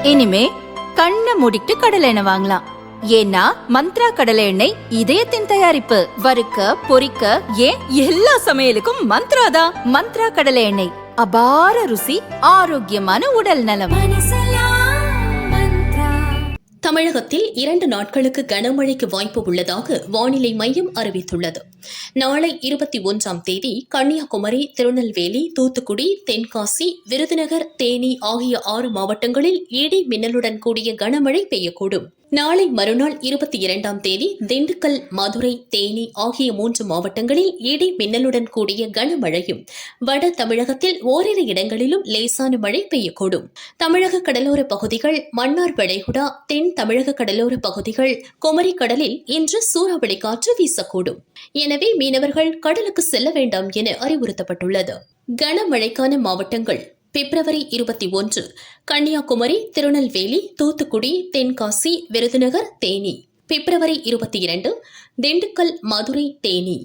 இனிமே கண்ணை மூடிட்டு கடலை எண்ணெய் வாங்கலாம். ஏன்னா மந்த்ரா கடலை எண்ணெய் இதயத்தின் தயாரிப்பு. வறுக்க பொரிக்க ஏன் எல்லா சமையலுக்கும் மந்த்ரா தான். மந்த்ரா கடலை எண்ணெய், அபார ருசி, ஆரோக்கியமான உடல் நலம். தமிழகத்தில் 2 நாட்களுக்கு கனமழைக்கு வாய்ப்பு உள்ளதாக வானிலை மையம் அறிவித்துள்ளது. நாளை 21ஆம் தேதி கன்னியாகுமரி, திருநெல்வேலி, தூத்துக்குடி, தென்காசி, விருதுநகர், தேனி ஆகிய 6 மாவட்டங்களில் இடி மின்னலுடன் கூடிய கனமழை பெய்யக்கூடும். நாளை மறுநாள் 22ஆம் தேதி திண்டுக்கல், மதுரை, தேனி ஆகிய 3 மாவட்டங்களில் இடி மின்னலுடன் கூடிய கனமழையும், வட தமிழகத்தில் ஓரிரு இடங்களிலும் லேசான மழை பெய்யக்கூடும். தமிழக கடலோர பகுதிகள், மன்னார் வளைகுடா, தென் தமிழக கடலோர பகுதிகள், குமரி கடலில் இன்று சூறாவளி காற்று வீசக்கூடும். எனவே மீனவர்கள் கடலுக்கு செல்ல வேண்டாம் என அறிவுறுத்தப்பட்டுள்ளது. கனமழைக்கான மாவட்டங்கள்: பிப்ரவரி 21 கன்னியாகுமரி, திருநெல்வேலி, தூத்துக்குடி, தென்காசி, விருதுநகர், தேனி. பிப்ரவரி 22 திண்டுக்கல், மதுரை, தேனி.